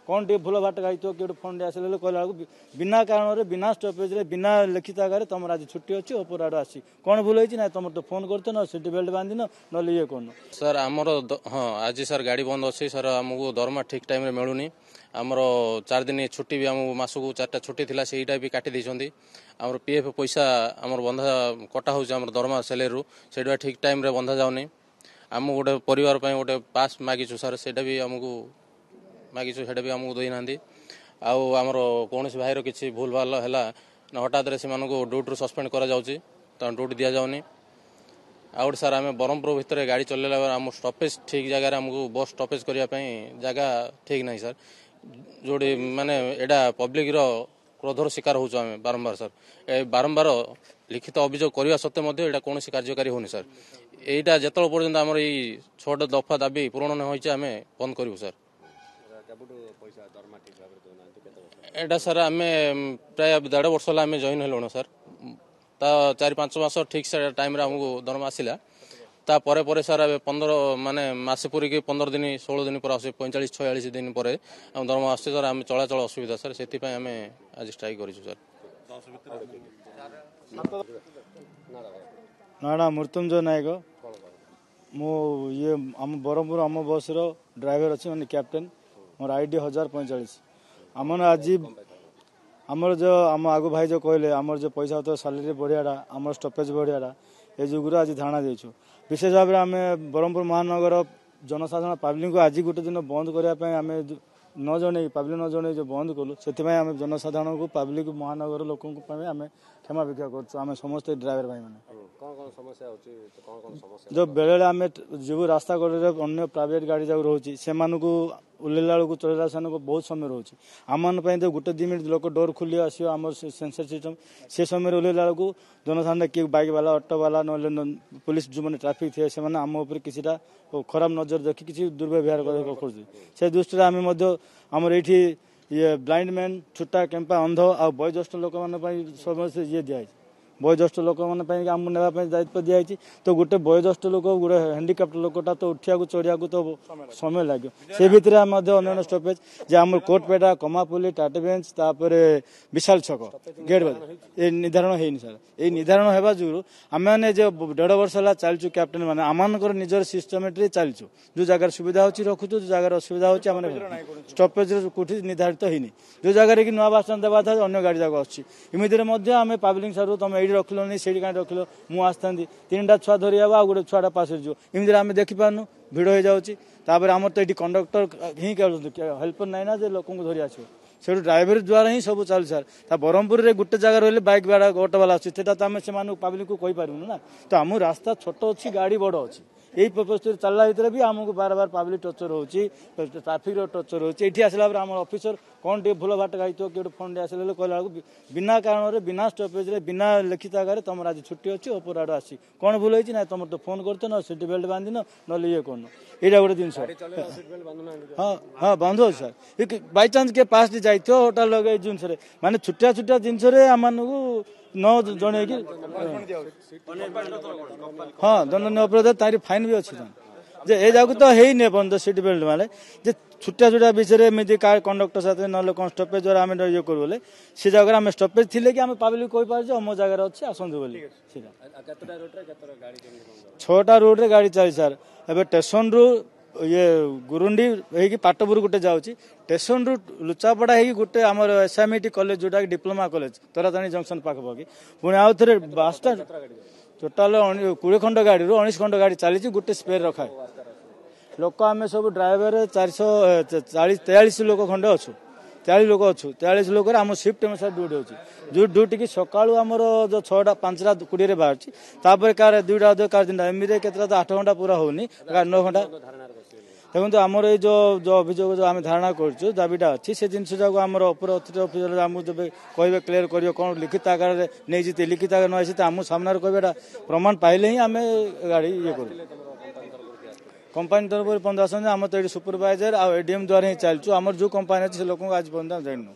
कौन टे भूल बाट गाई कि फोन आसले कहला बिना कारण बिना स्टपेज बिना लिखित आगे तुम आज छुट्टी अच्छी ओपर आड़ आसी कौन भूल होती ना तुम तो फोन करते ना सीट बेल्ट बांधिन ना ये कौन सर आमर हाँ आज सर गाड़ी बंद अच्छी सर आमको दरमा ठीक टाइम मिलूनी आमर 4 दिन छुट्टी भी आम मासक 4टा छुट्टी थी सहीटा भी काटी देती आमर पीएफ पैसा आमर बंधा कटा हो दरमा सैलरी से ठीक टाइम रे बंधा जाऊनी आम गोटे परिवार गोटे पास मागिचु सर से भी आमको मागिचु से भी आमको देना आमर कौन भाईर किसी भूल भाल है ना हठात से ड्यूटी सस्पेंड करा ड्यूटी दि जाऊनी आउट सर आम ब्रह्मपुर भितर गाड़ी चलैला आम स्टपेज ठीक जगह आमको बस स्टपेज करने जगह ठीक ना सर जोड़ी माने एडा पब्लिक क्रोधर शिकार हो बारंबार सर ए बारंबार लिखित अभियोग करने सत्वे कौन कार्यकारी होनी सर यहीटा जिते पर्यटन आम ये 6टा दफा दाबी पूरण न आम बंद करूँ सर एटा सर आम प्राय 1.5 वर्ष आम जॉइन हेलुण सर ता 4-5 मास ठीक से टाइम आमको दरमा आसला तापर पर सर 15 माने मासे पूरी की 15 दिन 16 दिन पर 45-46 दिन पर दरमा आस सर आम चलाचल असुविधा सर से आम आज स्ट्राइक कर सर नाड़ा मृत्युंजय नायक मो ये आम ब्रह्मपुर आम बस ड्राइवर अच्छी मैंने कैप्टेन मोर आईडी 1045 आम आज आमर जो आम आगु भाई जो कहले आमर जो पैसा होता सैलरी बढ़ियाटा आम स्टपेज बढ़ियाटा ये जुगुर आज धारणा देचु विशेष भाव में आम ब्रह्मपुर महानगर जनसाधारण पब्लिक को आज गोटे दिन बंद करने आम न जन पब्लिक न जन जो बंद कलु से आम जनसाधारण को पब्लिक महानगर लोक आम क्षमा भिक्षा कर समस्त ड्राइवर भाई मैंने जो बेले आम जो रास्ता कड़े अन्य प्राइवेट गाड़ी जाक रोचे से ओल्ला बेलू चलला से बहुत समय रोचे आम तो गोटे 2 मिनट लोक डोर खुली आस आम सेंसर सिस्टम से समय ओल्ला बेलू जनसाधारण किए बाइक वाला ऑटो वाला ना पुलिस जो मैंने ट्राफिक थे से आम उपर किसी खराब नजर देखी किसी दुर्व्यवहार कर दृष्टि आम आमर ये ब्लाइंड मैन छुट्टा केम्पा अंध आ वयोज्येष्ठ लोक मैंने समस्त ये दिखाई वयोज्येष्ठ लोक मैंने आमको नापी दायित्व दिखाई तो गोटे वयोज्येष्ठ लोक गोटे हैंडिकाप्ट लोकटा तो उठा चढ़िया तो समय लगे से भितर अन्य स्टपेज जे आम कोटपेटा कमापुली टाटेबेंच विशाल छक गेट ये निर्धारण है सर ये निर्धारण होगा जो आम मैंने जो 1.5 वर्ष है चलचु कैप्टेन मैंने आमर निजर सिस्टमेट्री चलचु जो जगार सुविधा होची रखुचु जो जगार असुविधा होची आम स्टपेज कौटी निर्धारित होनी जो जगह कि नुआ बस स्टाण्ड देवा था अन्य गाड़ी जाक आमती आम पब्लिक सारू तुम ये रखल से कहीं रखल मुझे आसता 3टा छुआ धरी आ गोटे छुआटा पास हो इमती आम देखिपारनु भिड़ हो जाऊँगी आमर तो ये कंडक्टर ही हेल्पर ना जे लोक धरी आस से ड्राइवर द्वारा ही सब चल सर ब्रह्मपुर में गोटे जगह रही बाइक वाला ऑटो वाला अच्छे आम से पब्लिक को कहींपारूँ ना तो आम रास्ता छोट अच्छी गाड़ी बड़ अच्छी यही पर्पज चलला भितर भी आमको बार बार पब्लिक टर्चर होची ट्राफिक टर्चर होची एठी आसला आम ऑफिसर कौन टे भूल बाट गाई कि फोन आसले कहला बिना कारण बिना स्टपेज बिना लिखित आगे तुम आज छुट्टी अच्छी ओपर आड़ आसी कौन भूल होती ना तुम तो फोन करते ना सीट बेल्ट बांधिन ना ये कौन यहाँ गोटे जिन हाँ हाँ बांधो सर बाई चान्स के पास जाइए होटल लगे जिनस माने छुटिया छुटिया जिनस आम न जन हाँ दंडनीय अपराध तारी फाइन भी अच्छी जे ए जाक तो है नहीं अपन सीट बेल्ट मारे जे छुटिया छुटिया विषय एमती कार कंडक्टर साथ ना कौन स्टपेज द्वारा आम ये करूँ से जगह आम स्टपेज थी कि आम पब्लिक कही पारे मो जगह अच्छे आसतु बोली 6टा रोड रे गाड़ी चली सर एवं स्टेशन रु ये गुरुंडी है पाटपुर गोटे जाऊँगी स्टेशन रु लुचापड़ा है गोटे आमर एसएमईटी कॉलेज जोटा डिप्लोमा कॉलेज तराताणी जंक्शन पाखपाखि पुणी आउ थे बासटा टोटाल 20 खंड गाड़ी 19 खंड गाड़ी चली गोटे स्पेयर रखा लोक आम सब ड्राइवर 443 लोक खंड अच्छु 43 लोक अच्छु 43 लोक आम शिफ्ट अनुसार ड्यूटी होची जो ड्यूटी की सकाळू आमर जो 6टा 5टा 20 बाहर तापर कार 2टा कार 3टा एमती के 8 घंटा पूरा होनी 9 घंटा देखो आमर ये जो अभियोग जो आम धारणा कर दाबीटा अच्छी से जिन जाक आम अपर अथॉरिटी ऑफिसर आमको जब कहे क्लियर कर कौन लिखित आकार नहीं लिखित आकार नहीं आम सामने कहे प्रमाण पाइले ही आम गाड़ी ये कर कंपानी तरफ बंद आस आम तो ये सुपरवाइजर आ एडीएम द्वारा ही चलचु आमर जो कंपानी अच्छे लोक आज बंद जान